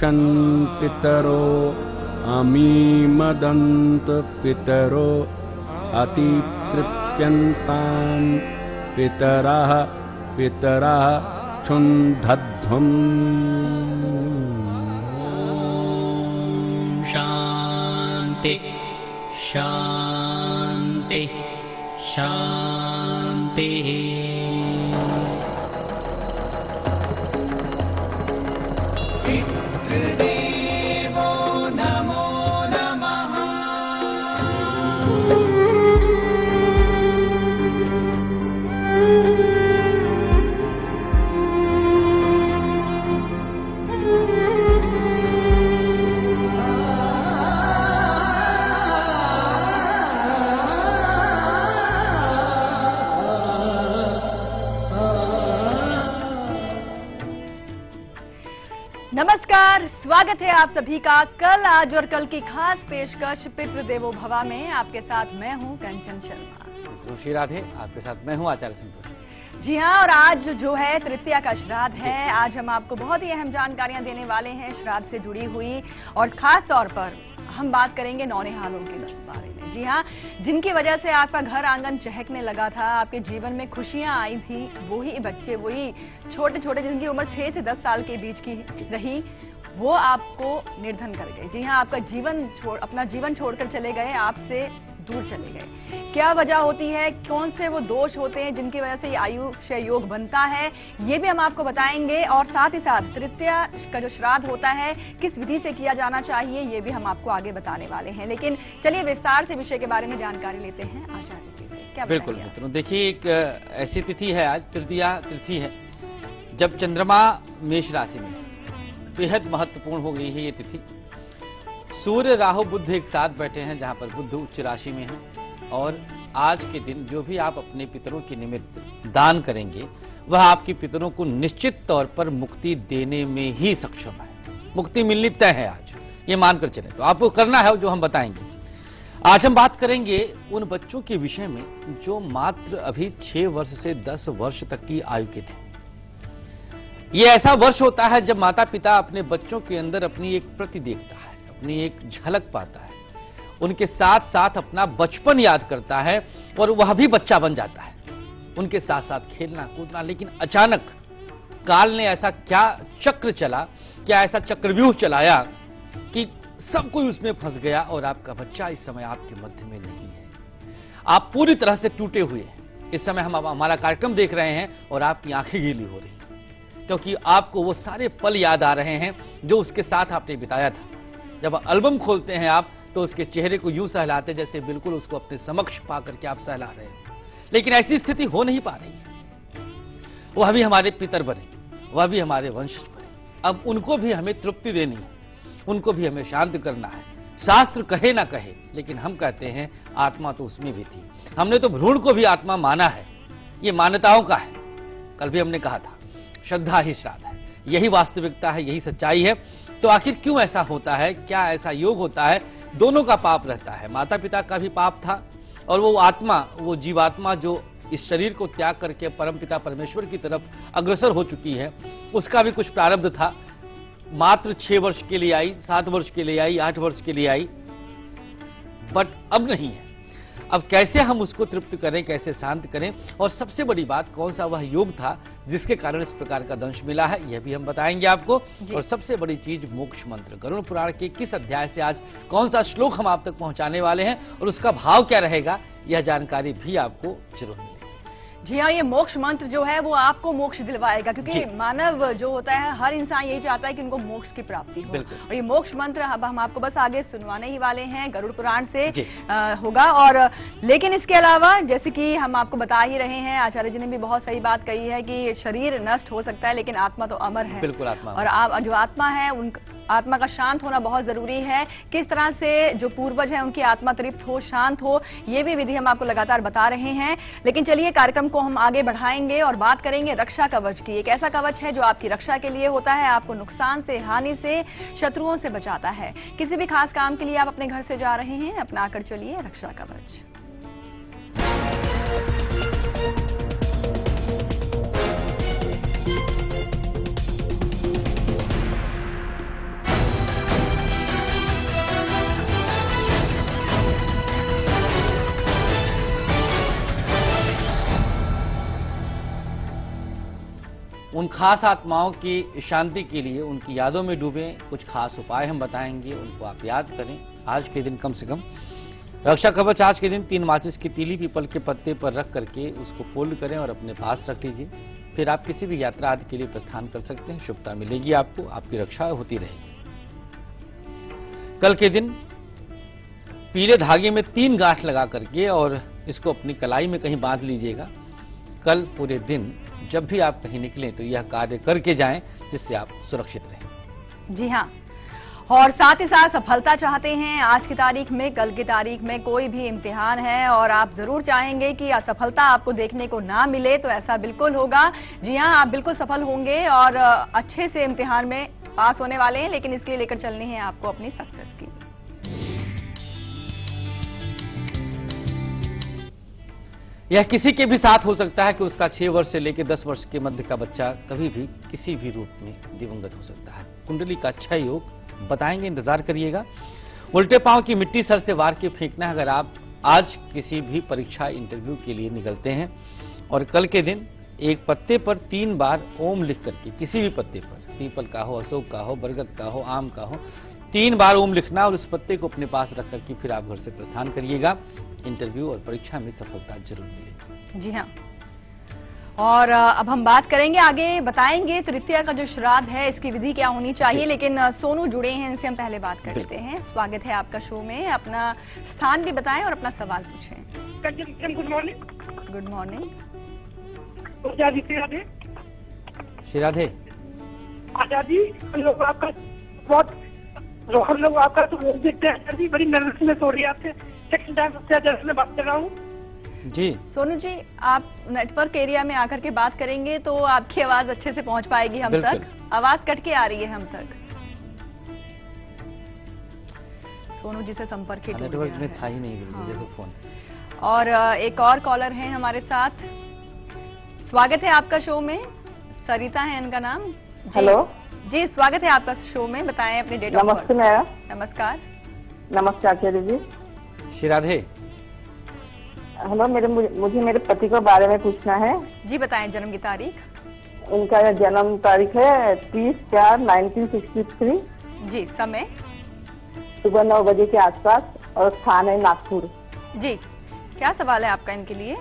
पितरो अमीमदन्त पितरो अतितृप्यन्तान् पितरः पितरः क्षुन्धध्वम्। शान्ति शान्ति शान्तिः। पितृदेवो नमो नमः। नमस्कार, स्वागत है आप सभी का कल, आज और कल की खास पेशकश पितृदेवो भवा में। आपके साथ मैं हूं कंचन शर्मा। श्री राधे, आपके साथ मैं हूं आचार्य संतोष। जी हाँ, और आज जो है तृतीया का श्राद्ध है। आज हम आपको बहुत ही अहम जानकारियां देने वाले हैं श्राद्ध से जुड़ी हुई, और खास तौर पर हम बात करेंगे नौनिहालों के बारे में। जी हाँ, जिनकी वजह से आपका घर आंगन चहकने लगा था, आपके जीवन में खुशियां आई थी, वही बच्चे, वही छोटे छोटे जिनकी उम्र 6 से 10 साल के बीच की रही, वो आपको निर्धन कर गए। जी हाँ, आपका अपना जीवन छोड़कर चले गए, आपसे दूर चले गए। क्या वजह होती है, कौन से वो दोष होते हैं जिनकी वजह से ये आयुष्य योग बनता है, ये भी हम आपको बताएंगे। और साथ ही साथ तृतीया का जो श्राद्ध होता है, किस विधि से किया जाना चाहिए, ये भी हम आपको आगे बताने वाले हैं। लेकिन चलिए विस्तार से विषय के बारे में जानकारी लेते हैं आचार्य जी से। क्या बिल्कुल मित्रों, देखिए एक ऐसी तिथि है, आज तृतीया तिथि है, जब चंद्रमा मेष राशि में, बेहद महत्वपूर्ण हो गई है ये तिथि। सूर्य राहु बुध एक साथ बैठे हैं, जहां पर बुध उच्च राशि में है, और आज के दिन जो भी आप अपने पितरों के निमित्त दान करेंगे, वह आपके पितरों को निश्चित तौर पर मुक्ति देने में ही सक्षम है। मुक्ति मिलनी तय है आज, ये मानकर चले। तो आपको करना है जो हम बताएंगे। आज हम बात करेंगे उन बच्चों के विषय में जो मात्र अभी 6 वर्ष से 10 वर्ष तक की आयु के थे। ये ऐसा वर्ष होता है जब माता पिता अपने बच्चों के अंदर अपनी एक प्रति देखता है, अपनी एक झलक पाता है, उनके साथ साथ अपना बचपन याद करता है, और वह भी बच्चा बन जाता है, उनके साथ साथ खेलना कूदना। लेकिन अचानक काल ने ऐसा क्या चक्र चला, क्या ऐसा चक्रव्यूह चलाया कि सब कोई उसमें फंस गया, और आपका बच्चा इस समय आपके मध्य में नहीं है। आप पूरी तरह से टूटे हुए हैं। इस समय हम हमारा कार्यक्रम देख रहे हैं और आपकी आंखें गीली हो रही हैं, क्योंकि आपको वो सारे पल याद आ रहे हैं जो उसके साथ आपने बिताया था। जब एल्बम खोलते हैं आप, तो उसके चेहरे को यूं सहलाते जैसे बिल्कुल उसको अपने समक्ष पा करके आप सहला रहे हैं। लेकिन ऐसी स्थिति हो नहीं पा रही है। वह भी हमारे पितर बने, वह भी हमारे वंशज बने। अब उनको भी हमें तृप्ति देनी है, उनको भी हमें शांत करना है। शास्त्र कहे ना कहे, लेकिन हम कहते हैं आत्मा तो उसमें भी थी। हमने तो भ्रूण को भी आत्मा माना है, ये मान्यताओं का है। कल भी हमने कहा था, श्रद्धा ही श्राद्ध है। यही वास्तविकता है, यही सच्चाई है। तो आखिर क्यों ऐसा होता है, क्या ऐसा योग होता है? दोनों का पाप रहता है, माता पिता का भी पाप था, और वो आत्मा, वो जीवात्मा जो इस शरीर को त्याग करके परमपिता परमेश्वर की तरफ अग्रसर हो चुकी है, उसका भी कुछ प्रारब्ध था। मात्र 6 वर्ष के लिए आई, 7 वर्ष के लिए आई, 8 वर्ष के लिए आई, बट अब नहीं है। अब कैसे हम उसको तृप्त करें, कैसे शांत करें, और सबसे बड़ी बात, कौन सा वह योग था जिसके कारण इस प्रकार का दंश मिला है, यह भी हम बताएंगे आपको। और सबसे बड़ी चीज, मोक्ष मंत्र, गरुड़ पुराण के किस अध्याय से आज कौन सा श्लोक हम आप तक पहुंचाने वाले हैं, और उसका भाव क्या रहेगा, यह जानकारी भी आपको जरूर मिलेगी। जी हाँ, ये मोक्ष मंत्र जो है वो आपको मोक्ष दिलवाएगा, क्योंकि मानव जो होता है, हर इंसान यही चाहता है कि उनको मोक्ष की प्राप्ति हो। और ये मोक्ष मंत्र अब हम आपको बस आगे सुनवाने ही वाले हैं, गरुड़ पुराण से होगा। और लेकिन इसके अलावा, जैसे कि हम आपको बता ही रहे हैं, आचार्य जी ने भी बहुत सही बात कही है कि शरीर नष्ट हो सकता है, लेकिन आत्मा तो अमर है। बिल्कुल आत्मा। और जो आत्मा है, उन आत्मा का शांत होना बहुत जरूरी है। किस तरह से जो पूर्वज है उनकी आत्मा तृप्त हो, शांत हो, ये भी विधि हम आपको लगातार बता रहे हैं। लेकिन चलिए कार्यक्रम को हम आगे बढ़ाएंगे और बात करेंगे रक्षा कवच की। एक ऐसा कवच है जो आपकी रक्षा के लिए होता है, आपको नुकसान से, हानि से, शत्रुओं से बचाता है। किसी भी खास काम के लिए आप अपने घर से जा रहे हैं, अपना कर चलिए रक्षा कवच। उन खास आत्माओं की शांति के लिए उनकी यादों में डूबें, कुछ खास उपाय हम बताएंगे, उनको आप याद करें। आज के दिन कम से कम रक्षा कवच आज के दिन 3 माचिस की तीली पीपल के पत्ते पर रख करके उसको फोल्ड करें और अपने पास रख लीजिए। फिर आप किसी भी यात्रा आदि के लिए प्रस्थान कर सकते हैं। शुभता मिलेगी आपको, आपकी रक्षा होती रहेगी। कल के दिन पीले धागे में 3 गांठ लगा करके और इसको अपनी कलाई में कहीं बांध लीजिएगा। कल पूरे दिन जब भी आप कहीं निकलें तो यह कार्य करके जाएं, जिससे आप सुरक्षित रहें। जी हाँ, और साथ ही साथ सफलता चाहते हैं आज की तारीख में, कल की तारीख में कोई भी इम्तिहान है और आप जरूर चाहेंगे कि असफलता आपको देखने को ना मिले, तो ऐसा बिल्कुल होगा। जी हाँ, आप बिल्कुल सफल होंगे और अच्छे से इम्तिहान में पास होने वाले हैं, लेकिन इसके लिए लेकर चलनी है आपको अपनी सक्सेस की। यह किसी के भी साथ हो सकता है कि उसका 6 वर्ष से लेकर 10 वर्ष के मध्य का बच्चा कभी भी किसी भी रूप में दिवंगत हो सकता है। कुंडली का अच्छा योग बताएंगे, इंतजार करिएगा। उल्टे पांव की मिट्टी सर से वार के फेंकना है अगर आप आज किसी भी परीक्षा इंटरव्यू के लिए निकलते हैं। और कल के दिन एक पत्ते पर 3 बार ओम लिख करके, किसी भी पत्ते पर, पीपल का हो, अशोक का हो, बरगद का हो, आम का हो, 3 बार ओम लिखना और उस पत्ते को अपने पास रख करके फिर आप घर से प्रस्थान करिएगा। इंटरव्यू और परीक्षा में सफलता जरूर मिलेगी। जी हाँ, और अब हम बात करेंगे, आगे बताएंगे तृतीया का जो श्राद्ध है इसकी विधि क्या होनी चाहिए, लेकिन सोनू जुड़े हैं, इनसे हम पहले बात कर लेते हैं। स्वागत है आपका शो में, अपना स्थान भी बताएं और अपना सवाल पूछें। Good morning. Good morning. Radhe Shri Radhe. आजादी, हम लोग आपका तो देखते हैं आजादी, बड़ी नर्वसनेस हो रही है आपसे। सेकंड टाइम सबसे आजादी में बात कर रहा हूँ जी। सोनू जी, आप नेटवर्क एरिया में आकर के बात करेंगे तो आपकी आवाज अच्छे से पहुंच पाएगी हम तक। आवाज कट के आ रही है हम तक। सोनू जी से संपर्क ही टूट नेटवर्क गया में है। था ही नहीं बिल्कुल, जैसे फोन। और एक और कॉलर हैं हमारे साथ। स्वागत है आपका शो में, सरिता है इनका नाम। हेलो जी, स्वागत है आपका शो में, बताएं अपने डेट ऑफ बर्थ। नमस्ते मैडम। नमस्कार। नमस्कार आचार्य जी। श्री राधे। हेलो, मुझे मेरे पति के बारे में पूछना है। जी बताएं, जन्म की तारीख। उनका जन्म तारीख है 30/4/1963। जी, समय सुबह 9 बजे के आसपास और स्थान है नागपुर। जी, क्या सवाल है आपका इनके लिए?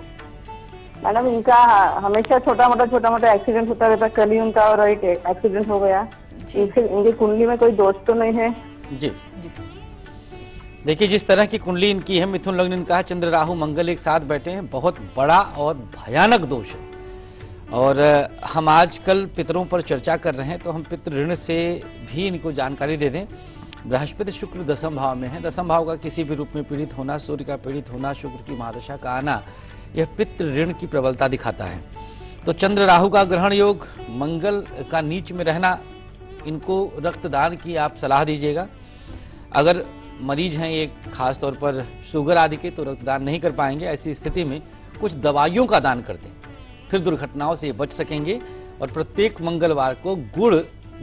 मैडम, इनका हमेशा छोटा मोटा एक्सीडेंट होता रहता है। कल ही उनका और एक एक्सीडेंट हो गया। इनकी कुंडली में कोई दोष तो नहीं है? जी देखिए, जिस तरह की कुंडली इनकी है, मिथुन लग्न इनका है, चंद्र राहु मंगल एक साथ बैठे हैं, बहुत बड़ा और भयानक दोष है। और हम आजकल पितरों पर चर्चा कर रहे हैं तो हम पितृ ऋण से भी इनको जानकारी दे दें। बृहस्पति शुक्र 10वें भाव में है। 10वें भाव का किसी भी रूप में पीड़ित होना, सूर्य का पीड़ित होना, शुक्र की महादशा का आना, यह पितृ ऋण की प्रबलता दिखाता है। तो चंद्र राहु का ग्रहण योग, मंगल का नीच में रहना, इनको रक्तदान की आप सलाह दीजिएगा। अगर मरीज हैं एक खास तौर पर शुगर आदि के, तो रक्तदान नहीं कर पाएंगे। ऐसी स्थिति में कुछ दवाइयों का दान कर दें, फिर दुर्घटनाओं से बच सकेंगे। और प्रत्येक मंगलवार को गुड़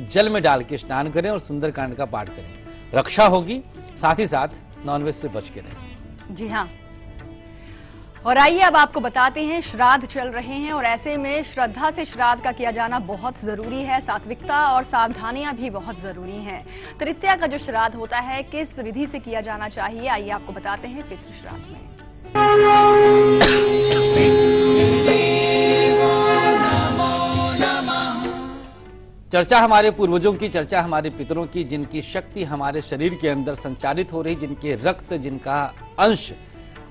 जल में डाल के स्नान करें और सुंदरकांड का पाठ करें, रक्षा होगी। साथ ही साथ नॉनवेज से बच के रहें। जी हाँ, और आइए अब आपको बताते हैं, श्राद्ध चल रहे हैं और ऐसे में श्रद्धा से श्राद्ध का किया जाना बहुत जरूरी है। सात्विकता और सावधानियां भी बहुत जरूरी हैं। तृतीया का जो श्राद्ध होता है, किस विधि से किया जाना चाहिए, आइए आपको बताते हैं पितृ श्राद्ध में। चर्चा हमारे पूर्वजों की, चर्चा हमारे पितरों की, जिनकी शक्ति हमारे शरीर के अंदर संचालित हो रही, जिनके रक्त, जिनका अंश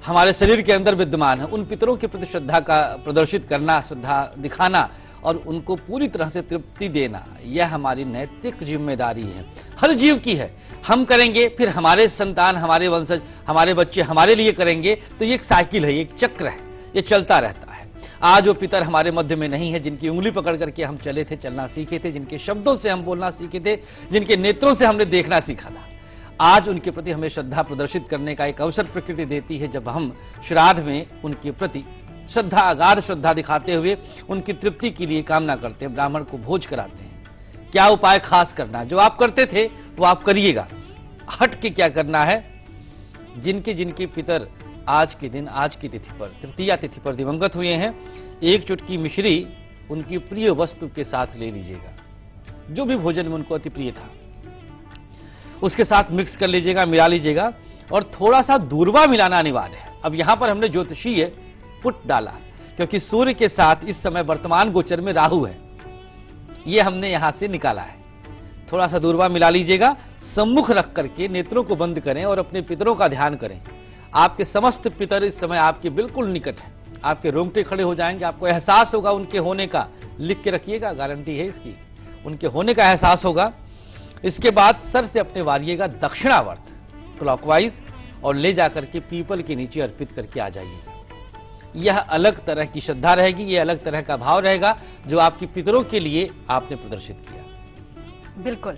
हमारे शरीर के अंदर विद्यमान है, उन पितरों के प्रति श्रद्धा का प्रदर्शित करना, श्रद्धा दिखाना और उनको पूरी तरह से तृप्ति देना, यह हमारी नैतिक जिम्मेदारी है, हर जीव की है। हम करेंगे, फिर हमारे संतान, हमारे वंशज, हमारे बच्चे हमारे लिए करेंगे, तो ये एक साइकिल है, एक चक्र है, ये चलता रहता है। आज वो पितर हमारे मध्य में नहीं है, जिनकी उंगली पकड़ करके हम चले थे, चलना सीखे थे, जिनके शब्दों से हम बोलना सीखे थे, जिनके नेत्रों से हमने देखना सीखा था, आज उनके प्रति हमें श्रद्धा प्रदर्शित करने का एक अवसर प्रकृति देती है, जब हम श्राद्ध में उनके प्रति श्रद्धा, अगाध श्रद्धा दिखाते हुए उनकी तृप्ति के लिए कामना करते हैं, ब्राह्मण को भोज कराते हैं। क्या उपाय खास करना, जो आप करते थे वो आप करिएगा। हट के क्या करना है, जिनके जिनके पितर आज के दिन, आज की तिथि पर, तृतीया तिथि पर दिवंगत हुए हैं, 1 चुटकी मिश्री उनकी प्रिय वस्तु के साथ ले लीजिएगा। जो भी भोजन में उनको अति प्रिय था उसके साथ मिक्स कर लीजिएगा, मिला लीजिएगा। और थोड़ा सा दूर्वा मिलाना अनिवार्य है। अब यहां पर हमने ज्योतिषीय पुट डाला क्योंकि सूर्य के साथ इस समय वर्तमान गोचर में राहु है, ये हमने यहां से निकाला है। थोड़ा सा दूर्वा मिला लीजिएगा, सम्मुख रख करके नेत्रों को बंद करें और अपने पितरों का ध्यान करें। आपके समस्त पितर इस समय आपके बिल्कुल निकट हैं, आपके रोंगटे खड़े हो जाएंगे, आपको एहसास होगा उनके होने का। लिख के रखिएगा, गारंटी है इसकी, उनके होने का एहसास होगा। इसके बाद सर से अपने वारिएगा दक्षिणावर्त क्लॉकवाइज और ले जाकर के पीपल के नीचे अर्पित करके आ जाइएगा। यह अलग तरह की श्रद्धा रहेगी, यह अलग तरह का भाव रहेगा जो आपके पितरों के लिए आपने प्रदर्शित किया। बिल्कुल।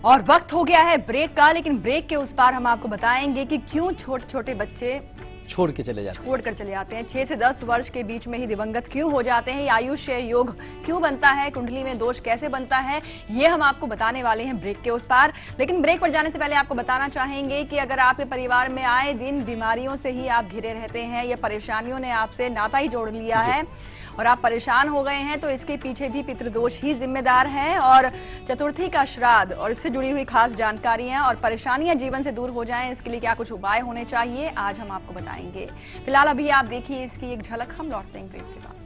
और वक्त हो गया है ब्रेक का, लेकिन ब्रेक के उस पार हम आपको बताएंगे कि क्यों छोटे छोटे बच्चे छोड़कर चले जाते हैं 6 से 10 वर्ष के बीच में ही दिवंगत क्यों हो जाते हैं, आयुष्य योग क्यों बनता है, कुंडली में दोष कैसे बनता है, ये हम आपको बताने वाले हैं ब्रेक के उस पार। लेकिन ब्रेक पर जाने से पहले आपको बताना चाहेंगे कि अगर आपके परिवार में आए दिन बीमारियों से ही आप घिरे रहते हैं या परेशानियों ने आपसे नाता ही जोड़ लिया है और आप परेशान हो गए हैं, तो इसके पीछे भी पितृदोष ही जिम्मेदार हैं। और चतुर्थी का श्राद्ध और इससे जुड़ी हुई खास जानकारियां और परेशानियां जीवन से दूर हो जाएं, इसके लिए क्या कुछ उपाय होने चाहिए, आज हम आपको बताएंगे। फिलहाल अभी आप देखिए इसकी एक झलक, हम लौटते हैं ब्रेक के बाद।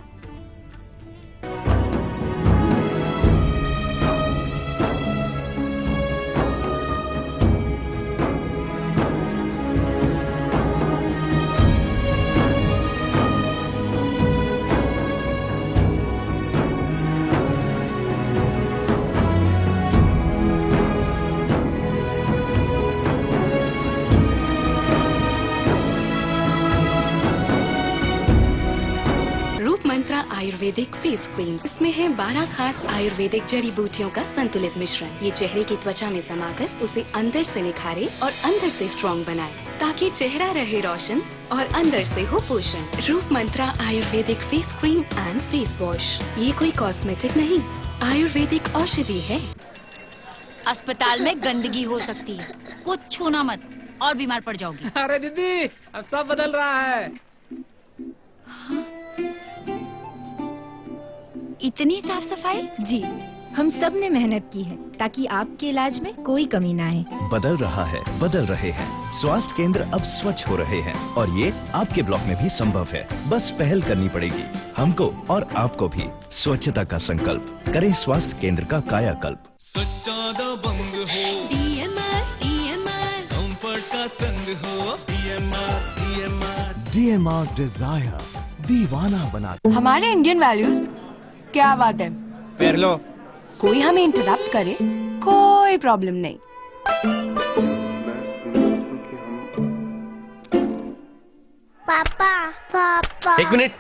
आयुर्वेदिक फेस क्रीम, इसमें है 12 खास आयुर्वेदिक जड़ी बूटियों का संतुलित मिश्रण। ये चेहरे की त्वचा में समाकर उसे अंदर से निखारे और अंदर से स्ट्रॉन्ग बनाए, ताकि चेहरा रहे रोशन और अंदर से हो पोषण। Roop Mantra Ayurvedic face cream and face wash, ये कोई कॉस्मेटिक नहीं, आयुर्वेदिक औषधि है। अस्पताल में गंदगी हो सकती है, कुछ छूना मत और बीमार पड़ जाओगी। अरे दीदी, अब सब बदल रहा है। इतनी साफ सफाई? जी, हम सब ने मेहनत की है ताकि आपके इलाज में कोई कमी ना आए। बदल रहा है, बदल रहे हैं। स्वास्थ्य केंद्र अब स्वच्छ हो रहे हैं और ये आपके ब्लॉक में भी संभव है। बस पहल करनी पड़ेगी हमको और आपको भी। स्वच्छता का संकल्प करें, स्वास्थ्य केंद्र का कायाकल्प। सच्चा दबंग हो, कंफर्ट का संग हो, DMR डिजायर दीवाना बना। हमारे इंडियन वैल्यूज क्या बात है, पैर लो। कोई हमें इंटरप्ट करे कोई प्रॉब्लम नहीं। पापा पापा, एक मिनट।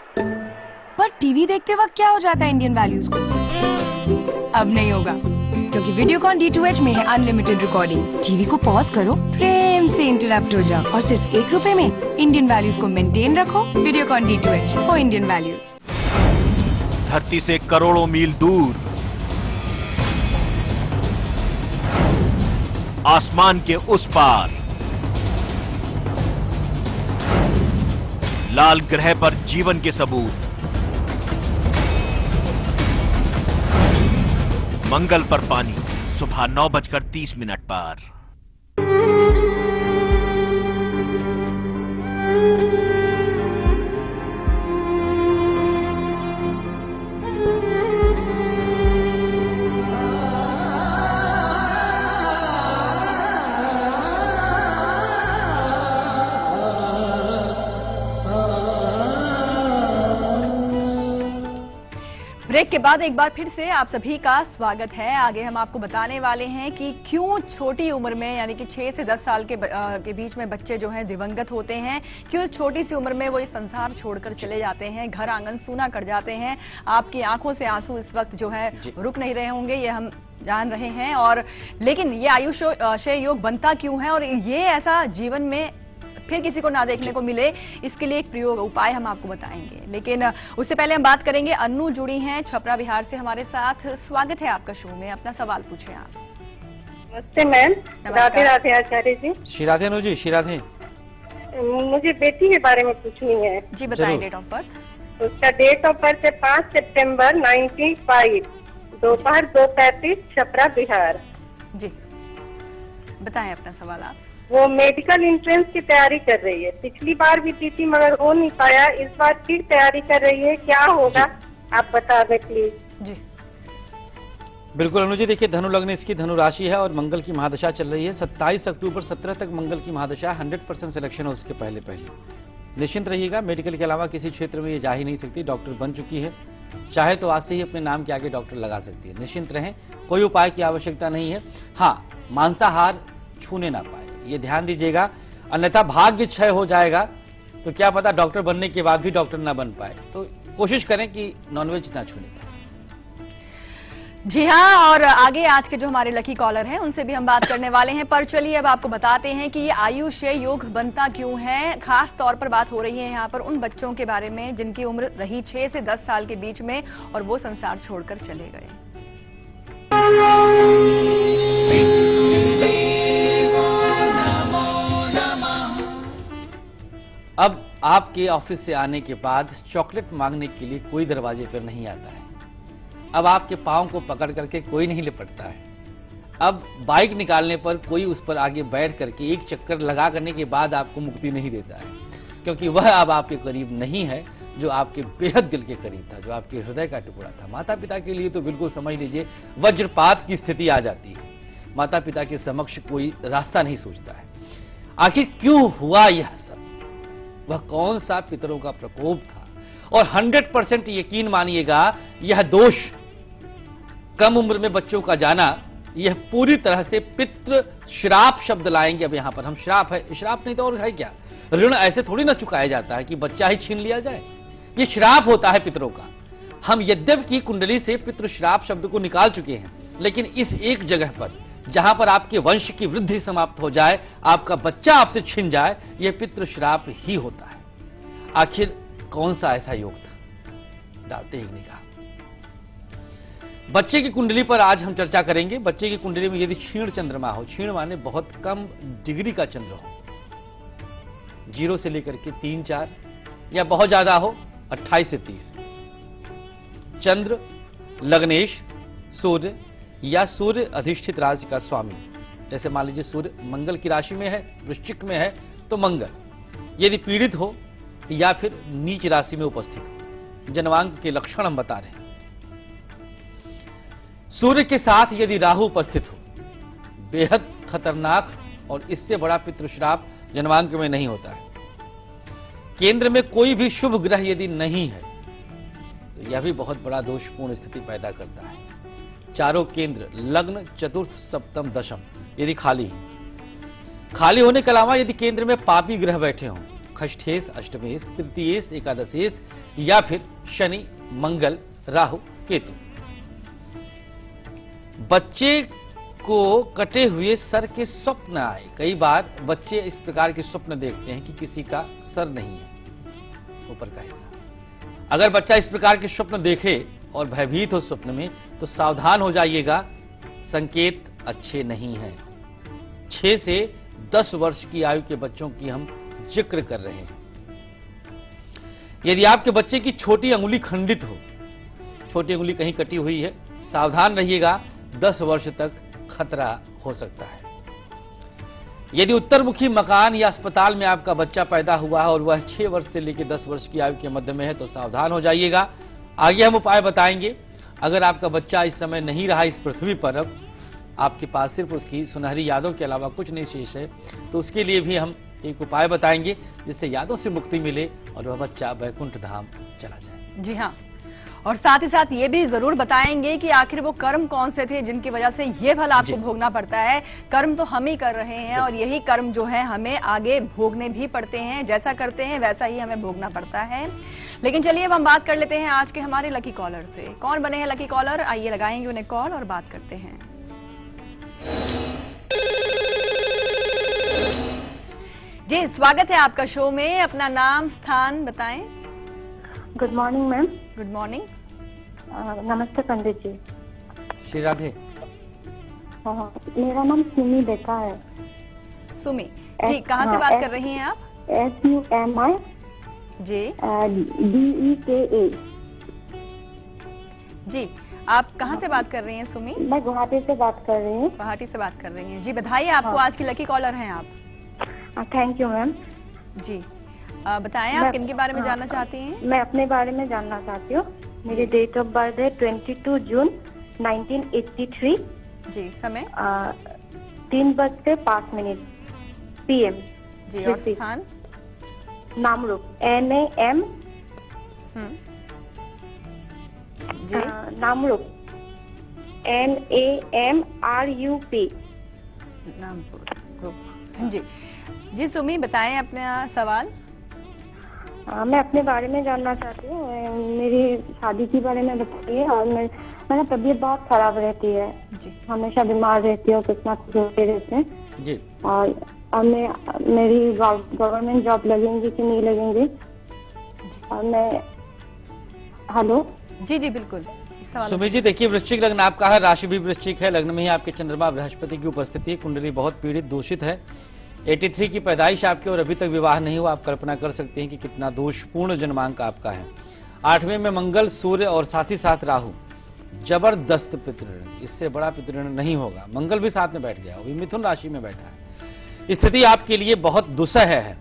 पर टीवी देखते वक्त क्या हो जाता है इंडियन वैल्यूज को? अब नहीं होगा, क्योंकि वीडियोकॉन D2H में है अनलिमिटेड रिकॉर्डिंग। टीवी को पॉज करो, प्रेम से इंटरप्ट हो जाओ और सिर्फ 1 रुपए में इंडियन वैल्यूज को मेंटेन रखो। Videocon D2H for Indian values. धरती से करोड़ों मील दूर, आसमान के उस पार, लाल ग्रह पर जीवन के सबूत, मंगल पर पानी, सुबह 9:30 पर। ब्रेक के बाद एक बार फिर से आप सभी का स्वागत है। आगे हम आपको बताने वाले हैं कि क्यों छोटी उम्र में, यानी कि 6 से 10 साल के बीच में बच्चे जो हैं दिवंगत होते हैं, क्यों छोटी सी उम्र में वो ये संसार छोड़कर चले जाते हैं, घर आंगन सूना कर जाते हैं। आपकी आंखों से आंसू इस वक्त जो है रुक नहीं रहे होंगे, ये हम जान रहे हैं। और लेकिन ये आयुष्य योग बनता क्यों है और ये ऐसा जीवन में फिर किसी को ना देखने को मिले, इसके लिए एक प्रयोग उपाय हम आपको बताएंगे। लेकिन उससे पहले हम बात करेंगे, अन्नू जुड़ी हैं छपरा बिहार से हमारे साथ। स्वागत है आपका शो में, अपना सवाल पूछे आप। नमस्ते मैम। राधे राधे आचार्य जी। श्री राधे अनु जी, श्री राधे। मुझे बेटी के बारे में पूछनी है। जी बताएं। डेट ऑफ बर्थ उसका डेट ऑफ बर्थ है 5 सितंबर 95, दोपहर 2:35, छपरा, बिहार। जी, बताएं अपना सवाल आप। वो मेडिकल एंट्रेंस की तैयारी कर रही है, पिछली बार भी दी थी मगर हो नहीं पाया, इस बार फिर तैयारी कर रही है, क्या होगा आप बता दें प्लीज। जी बिल्कुल अनु जी, देखिए धनु लग्न इसकी धनु राशि है और मंगल की महादशा चल रही है। 27 अक्टूबर 17 तक मंगल की महादशा, 100% सिलेक्शन हो उसके पहले निश्चिंत रहिएगा। मेडिकल के अलावा किसी क्षेत्र में ये जा ही नहीं सकती, डॉक्टर बन चुकी है, चाहे तो आज से ही अपने नाम के आगे डॉक्टर लगा सकती है। निश्चिंत रहें, कोई उपाय की आवश्यकता नहीं है। हाँ, मांसाहार छूने ना पाए, ये ध्यान दीजिएगा, अन्यथा भाग्य क्षय हो जाएगा। तो क्या पता डॉक्टर बनने के बाद भी डॉक्टर ना बन पाए, तो कोशिश करें कि नॉनवेज ना छूने। जी हाँ, और आगे आज के जो हमारे लकी कॉलर हैं उनसे भी हम बात करने वाले हैं, पर चलिए अब आपको बताते हैं कि ये आयुष्य योग बनता क्यों है। खास तौर पर बात हो रही है यहाँ पर उन बच्चों के बारे में जिनकी उम्र रही 6 से 10 साल के बीच में और वो संसार छोड़कर चले गए। अब आपके ऑफिस से आने के बाद चॉकलेट मांगने के लिए कोई दरवाजे पर नहीं आता है। अब आपके पाँव को पकड़ करके कोई नहीं लिपटता है। अब बाइक निकालने पर कोई उस पर आगे बैठ करके एक चक्कर लगा करने के बाद आपको मुक्ति नहीं देता है, क्योंकि वह अब आपके करीब नहीं है जो आपके बेहद दिल के करीब था, जो आपके हृदय का टुकड़ा था। माता पिता के लिए तो बिल्कुल समझ लीजिए वज्रपात की स्थिति आ जाती है। माता पिता के समक्ष कोई रास्ता नहीं सोचता है। आखिर क्यों हुआ यह सब? वह कौन सा पितरों का प्रकोप था? और 100% यकीन मानिएगा, यह दोष कम उम्र में बच्चों का जाना, यह पूरी तरह से पितृ श्राप शब्द लाएंगे। अब यहां पर हम श्राप है, श्राप नहीं तो और है क्या? ऋण ऐसे थोड़ी ना चुकाया जाता है कि बच्चा ही छीन लिया जाए, ये श्राप होता है पितरों का। हम यद्यपि कुंडली से पितृ श्राप शब्द को निकाल चुके हैं, लेकिन इस एक जगह पर जहां पर आपके वंश की वृद्धि समाप्त हो जाए, आपका बच्चा आपसे छिन जाए, यह पितृ श्राप ही होता है। आखिर कौन सा ऐसा योग था? डालते ही निगाह। बच्चे की कुंडली पर आज हम चर्चा करेंगे। बच्चे की कुंडली में यदि क्षीण चंद्रमा हो, क्षीण माने बहुत कम डिग्री का चंद्र हो, 0 से लेकर के 3-4, या बहुत ज्यादा हो 28 से 30, चंद्र लग्नेश सूर्य या सूर्य अधिष्ठित राशि का स्वामी, जैसे मान लीजिए सूर्य मंगल की राशि में है, वृश्चिक में है तो मंगल, यदि पीड़ित हो या फिर नीच राशि में उपस्थित हो, जन्मांक के लक्षण हम बता रहे हैं। सूर्य के साथ यदि राहु उपस्थित हो, बेहद खतरनाक, और इससे बड़ा पितृश्राप जन्मांक में नहीं होता है। केंद्र में कोई भी शुभ ग्रह यदि नहीं है तो यह भी बहुत बड़ा दोषपूर्ण स्थिति पैदा करता है। चारों केंद्र लग्न, चतुर्थ, सप्तम, दशम यदि खाली होने के अलावा यदि केंद्र में पापी ग्रह बैठे हों, खष्ठेश, अष्टमेश, तृतीयेश, एकादशेश, या फिर शनि, मंगल, राहु, केतु, बच्चे को कटे हुए सर के स्वप्न आए। कई बार बच्चे इस प्रकार के स्वप्न देखते हैं कि किसी का सर नहीं है, ऊपर का हिस्सा। अगर बच्चा इस प्रकार के स्वप्न देखे और भयभीत हो स्वप्न में, तो सावधान हो जाइएगा, संकेत अच्छे नहीं हैं। 6 से 10 वर्ष की आयु के बच्चों की हम जिक्र कर रहे हैं। यदि आपके बच्चे की छोटी अंगुली खंडित हो, छोटी अंगुली कहीं कटी हुई है, सावधान रहिएगा, 10 वर्ष तक खतरा हो सकता है। यदि उत्तरमुखी मकान या अस्पताल में आपका बच्चा पैदा हुआ है और वह 6 वर्ष से लेकर 10 वर्ष की आयु के मध्य में है, तो सावधान हो जाइएगा। आगे हम उपाय बताएंगे। अगर आपका बच्चा इस समय नहीं रहा इस पृथ्वी पर, अब आपके पास सिर्फ उसकी सुनहरी यादों के अलावा कुछ नहीं शेष है, तो उसके लिए भी हम एक उपाय बताएंगे जिससे यादों से मुक्ति मिले और वह बच्चा वैकुंठ धाम चला जाए। जी हाँ, और साथ ही साथ ये भी जरूर बताएंगे कि आखिर वो कर्म कौन से थे जिनकी वजह से ये फल आपको भोगना पड़ता है। कर्म तो हम ही कर रहे हैं और यही कर्म जो है हमें आगे भोगने भी पड़ते हैं। जैसा करते हैं वैसा ही हमें भोगना पड़ता है। लेकिन चलिए अब हम बात कर लेते हैं आज के हमारे लकी कॉलर से। कौन बने हैं लकी कॉलर, आइए लगाएंगे उन्हें कॉल और बात करते हैं। जी, स्वागत है आपका शो में। अपना नाम, स्थान बताएं। Good morning ma'am. Good morning. नमस्ते पंडित जी। श्री राधे। मेरा नाम सुमी बेटा है। सुमी जी, कहाँ से बात कर रही हैं आप? SUMI जी DEKA। जी, आप कहाँ से बात कर रही हैं सुमी? मैं गुवाहाटी से बात कर रही हूँ। गुवाहाटी से बात कर रही हैं। जी बताइए, आपको आज की लकी कॉलर हैं आप। Thank you ma'am. जी बताएं, आप किन के बारे में जानना चाहती हैं? मैं अपने बारे में जानना चाहती हूँ। मेरी डेट ऑफ बर्थ है 22 जून 1983। जी, समय 3:05 PM। जी, और स्थान? नामरूप, NAM। जी, नामरूप, NAMRUP। नामरूप। जी जी, सुमी बताएं अपना सवाल। मैं अपने बारे में जानना चाहती हूँ। मेरी शादी के बारे में बताइए। और मेरा तबीयत बहुत खराब रहती है जी, हमेशा बीमार रहती है और कुछ ना कुछ होते रहते हैं जी। और मेरी गवर्नमेंट जॉब लगेंगी कि नहीं लगेंगी? और मैं हेलो। जी जी बिल्कुल। सुमी जी देखिए, वृश्चिक लग्न आपका है, राशि भी वृश्चिक है, लग्न में ही आपके चंद्रमा बृहस्पति की उपस्थिति, कुंडली बहुत पीड़ित दूषित है। 83 की पैदाइश आपके और अभी तक विवाह नहीं हुआ। आप कल्पना कर सकते हैं कि कितना दोषपूर्ण जन्मांक आपका है। 8वें में मंगल, सूर्य और साथ ही साथ राहु, जबरदस्त पितृऋण, इससे बड़ा पितृऋण नहीं होगा। मंगल भी साथ में बैठ गया, अभी मिथुन राशि में बैठा है। स्थिति आपके लिए बहुत दुस्सह है।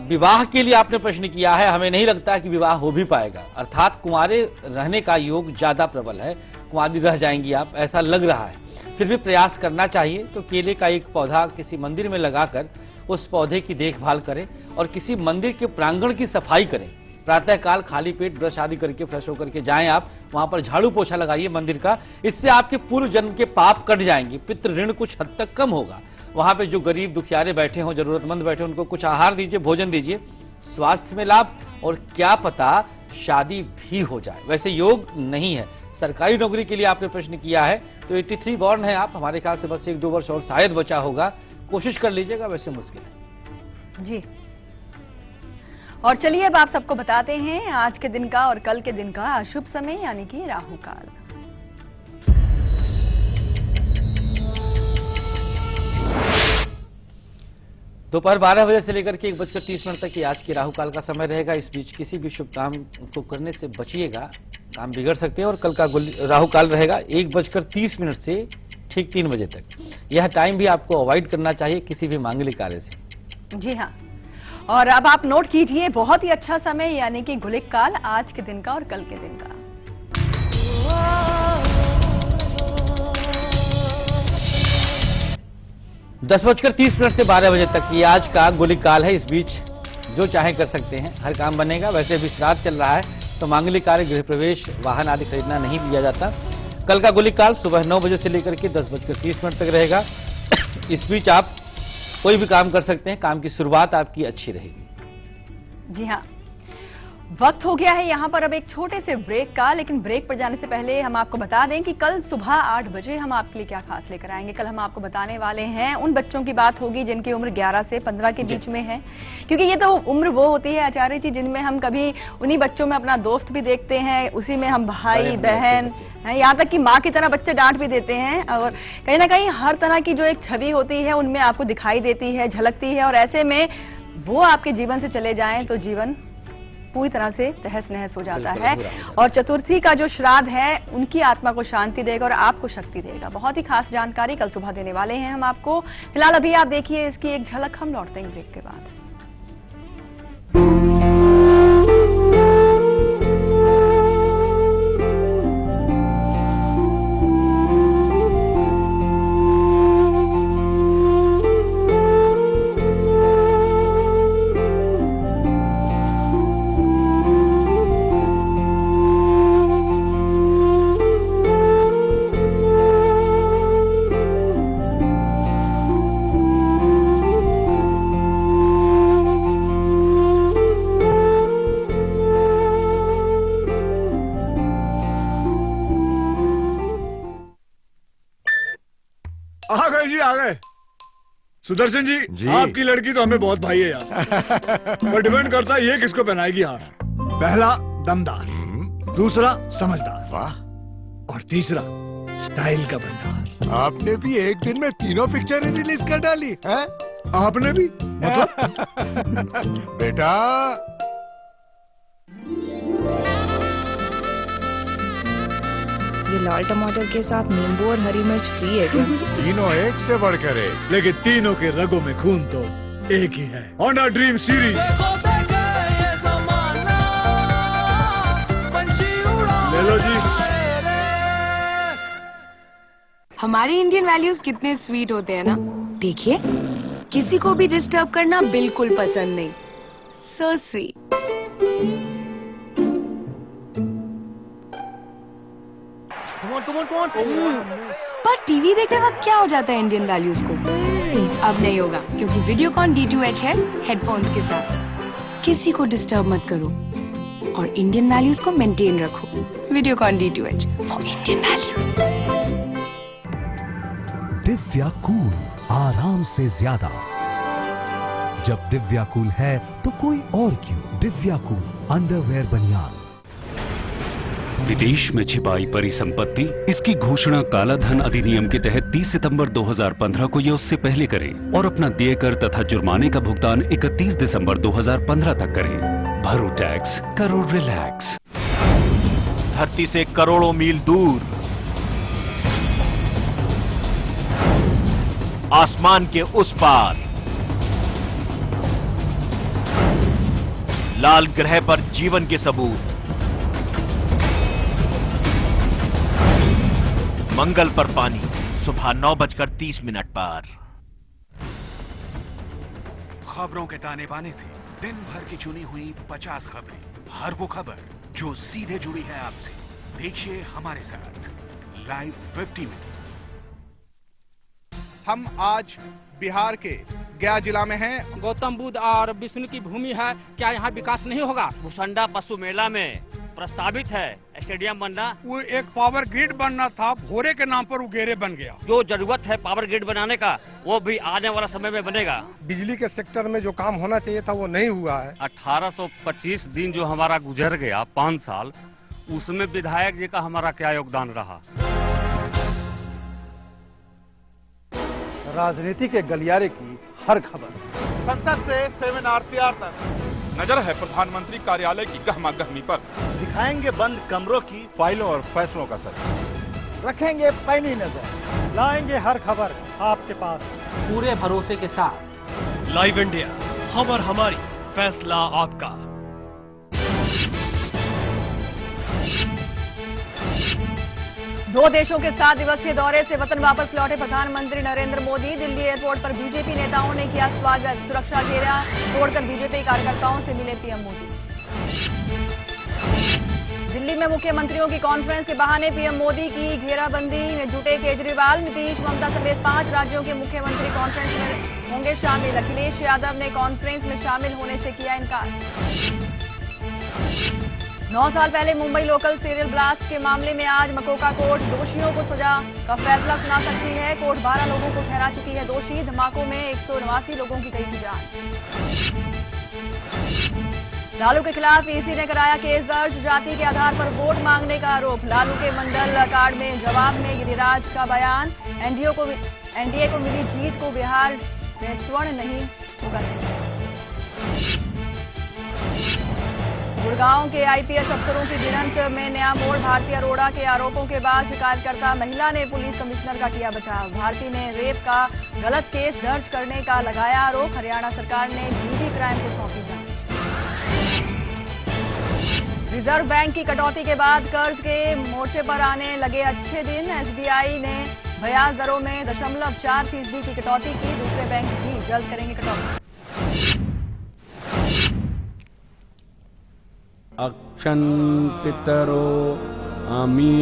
विवाह के लिए आपने प्रश्न किया है, हमें नहीं लगता कि विवाह हो भी पाएगा, अर्थात कुंवारे रहने का योग ज्यादा प्रबल है। कुंवारी रह जाएंगी आप, ऐसा लग रहा है। फिर भी प्रयास करना चाहिए। तो केले का एक पौधा किसी मंदिर में लगाकर उस पौधे की देखभाल करें और किसी मंदिर के प्रांगण की सफाई करें। प्रातःकाल खाली पेट ब्रश आदि करके फ्रेश होकर के जाएं आप, वहां पर झाड़ू पोछा लगाइए मंदिर का। इससे आपके पूर्व जन्म के पाप कट जाएंगे, पितृ ऋण कुछ हद तक कम होगा। वहां पे जो गरीब दुखियारे बैठे हों, जरूरतमंद बैठे, उनको कुछ आहार दीजिए, भोजन दीजिए। स्वास्थ्य में लाभ और क्या पता शादी भी हो जाए। वैसे योग नहीं है। सरकारी नौकरी के लिए आपने प्रश्न किया है तो 83 बॉर्न है आप, हमारे ख्याल से बस 1-2 वर्ष और शायद बचा होगा। कोशिश कर लीजिएगा, वैसे मुश्किल है जी। और चलिए अब आप सबको बताते हैं आज के दिन का और कल के दिन का अशुभ समय यानी कि राहु काल। दोपहर 12 बजे से लेकर के 1:30 तक की आज की राहु काल का समय रहेगा। इस बीच किसी भी शुभ काम को करने से बचिएगा, काम बिगड़ सकते हैं। और कल का राहु काल रहेगा 1:30 से ठीक 3 बजे तक। यह टाइम भी आपको अवॉइड करना चाहिए किसी भी मांगलिक कार्य से। जी हाँ, और अब आप नोट कीजिए, बहुत ही अच्छा समय यानी कि गुलिक काल आज के दिन का और कल के दिन का। 10:30 से 12 बजे तक ये आज का गुलिक काल है। इस बीच जो चाहे कर सकते हैं, हर काम बनेगा। वैसे भी श्राद्ध चल रहा है तो मांगलिक कार्य, गृह प्रवेश, वाहन आदि खरीदना नहीं दिया जाता। कल का गुलिक काल सुबह 9 बजे से लेकर के 10:30 तक रहेगा। इस बीच आप कोई भी काम कर सकते हैं, काम की शुरुआत आपकी अच्छी रहेगी। जी हाँ, वक्त हो गया है यहाँ पर अब एक छोटे से ब्रेक का, लेकिन ब्रेक पर जाने से पहले हम आपको बता दें कि कल सुबह 8 बजे हम आपके लिए क्या खास लेकर आएंगे। कल हम आपको बताने वाले हैं, उन बच्चों की बात होगी जिनकी उम्र 11 से 15 के बीच में है, क्योंकि ये तो उम्र वो होती है आचार्य जी जिनमें हम कभी उन्हीं बच्चों में अपना दोस्त भी देखते हैं, उसी में हम भाई बहन, यहाँ तक कि माँ की तरह बच्चे डांट भी देते हैं। और कहीं ना कहीं हर तरह की जो एक छवि होती है उनमें आपको दिखाई देती है, झलकती है। और ऐसे में वो आपके जीवन से चले जाएं तो जीवन पूरी तरह से तहस नहस हो जाता है। और चतुर्थी का जो श्राद्ध है उनकी आत्मा को शांति देगा और आपको शक्ति देगा। बहुत ही खास जानकारी कल सुबह देने वाले हैं हम आपको। फिलहाल अभी आप देखिए इसकी एक झलक, हम लौटते हैं ब्रेक के बाद। आ गए सुदर्शन जी, आपकी लड़की तो हमें बहुत भाई है यार। पर डिपेंड करता है ये किसको पहनाएगी हार। पहला दमदार, दूसरा समझदार, वाह, और तीसरा स्टाइल का बंदा। आपने भी एक दिन में 3 पिक्चरें रिलीज कर डाली है? आपने भी? मतलब बेटा, ये लाल टमाटर के साथ नींबू और हरी मिर्च फ्री है क्या? तीनों एक से बढ़कर एक। लेकिन तीनों के रगों में खून तो एक ही है। होंडा ड्रीम सीरीज ले लो जी। हमारे इंडियन वैल्यूज कितने स्वीट होते हैं ना। देखिए, किसी को भी डिस्टर्ब करना बिल्कुल पसंद नहीं। So sweet. पर टीवी देखते वक्त क्या हो जाता है इंडियन वैल्यूज को? अब नहीं होगा, क्योंकि वीडियोकॉन D2H है हेडफोन्स के साथ। किसी को डिस्टर्ब मत करो और इंडियन वैल्यूज को मेंटेन रखो। Videocon D2H for Indian values. Divya cool, आराम से ज्यादा। जब दिव्या कूल है तो कोई और क्यों? दिव्या कूल अंडरवेयर बनियान। विदेश में छिपाई परिसंपत्ति, इसकी घोषणा काला धन अधिनियम के तहत 30 सितंबर 2015 को या उससे पहले करें और अपना देय कर तथा जुर्माने का भुगतान 31 दिसंबर 2015 तक करें। भरो टैक्स, करो रिलैक्स। धरती से करोड़ों मील दूर, आसमान के उस पार, लाल ग्रह पर जीवन के सबूत, मंगल पर पानी, सुबह 9:30 पर। खबरों के ताने बाने से दिन भर की चुनी हुई 50 खबरें, हर वो खबर जो सीधे जुड़ी है आपसे। देखिए हमारे साथ लाइव 50 मिनट। हम आज बिहार के गया जिला में हैं। गौतम बुद्ध और विष्णु की भूमि है, क्या यहाँ विकास नहीं होगा? भुसंडा पशु मेला में प्रस्तावित है स्टेडियम बनना। वो एक पावर ग्रिड बनना था, भोरे के नाम पर उगेरे बन गया। जो जरूरत है पावर ग्रिड बनाने का, वो भी आने वाला समय में बनेगा। बिजली के सेक्टर में जो काम होना चाहिए था वो नहीं हुआ है। 1825 दिन जो हमारा गुजर गया 5 साल, उसमें विधायक जी का हमारा क्या योगदान रहा? राजनीति के गलियारे की हर खबर, संसद से सेमिनार CR तक। नजर है प्रधानमंत्री कार्यालय की गहमा गहमी पर। दिखाएंगे बंद कमरों की फाइलों और फैसलों का सच। रखेंगे पैनी नजर, लाएंगे हर खबर आपके पास पूरे भरोसे के साथ। लाइव इंडिया, खबर हमारी, फैसला आपका। दो देशों के 7 दिवसीय दौरे से वतन वापस लौटे प्रधानमंत्री नरेंद्र मोदी। दिल्ली एयरपोर्ट पर बीजेपी नेताओं ने किया स्वागत, सुरक्षा घेरा तोड़कर बीजेपी कार्यकर्ताओं से मिले पीएम मोदी। दिल्ली में मुख्यमंत्रियों की कॉन्फ्रेंस के बहाने पीएम मोदी की घेराबंदी में जुटे केजरीवाल। नीतीश, ममता समेत 5 राज्यों के मुख्यमंत्री कॉन्फ्रेंस में होंगे शामिल। अखिलेश यादव ने कॉन्फ्रेंस में शामिल होने से किया इनकार। 9 साल पहले मुंबई लोकल सीरियल ब्लास्ट के मामले में आज मकोका कोर्ट दोषियों को सजा का फैसला सुना सकती है। कोर्ट 12 लोगों को ठहरा चुकी है दोषी। धमाकों में 189 लोगों की गई थी जान। लालू के खिलाफ ईसी ने कराया केस दर्ज, जाति के आधार पर वोट मांगने का आरोप। लालू के मंडल कार्ड में जवाब में गिरिराज का बयान। एनडीए को मिली जीत को बिहार में स्वर्ण नहीं होगा। गुड़गांव के आईपीएस अफसरों की भिड़ंत में नया मोड़। भारती अरोड़ा के आरोपों के बाद शिकायतकर्ता महिला ने पुलिस कमिश्नर का किया बचाव। भारती ने रेप का गलत केस दर्ज करने का लगाया आरोप। हरियाणा सरकार ने ड्यूटी क्राइम को सौंपी जांच। रिजर्व बैंक की कटौती के बाद कर्ज के मोर्चे पर आने लगे अच्छे दिन। एसबीआई ने ब्याज दरों में 0.4% की कटौती की। दूसरे बैंक भी जल्द करेंगे कटौती। अक्षन् पितरो आमी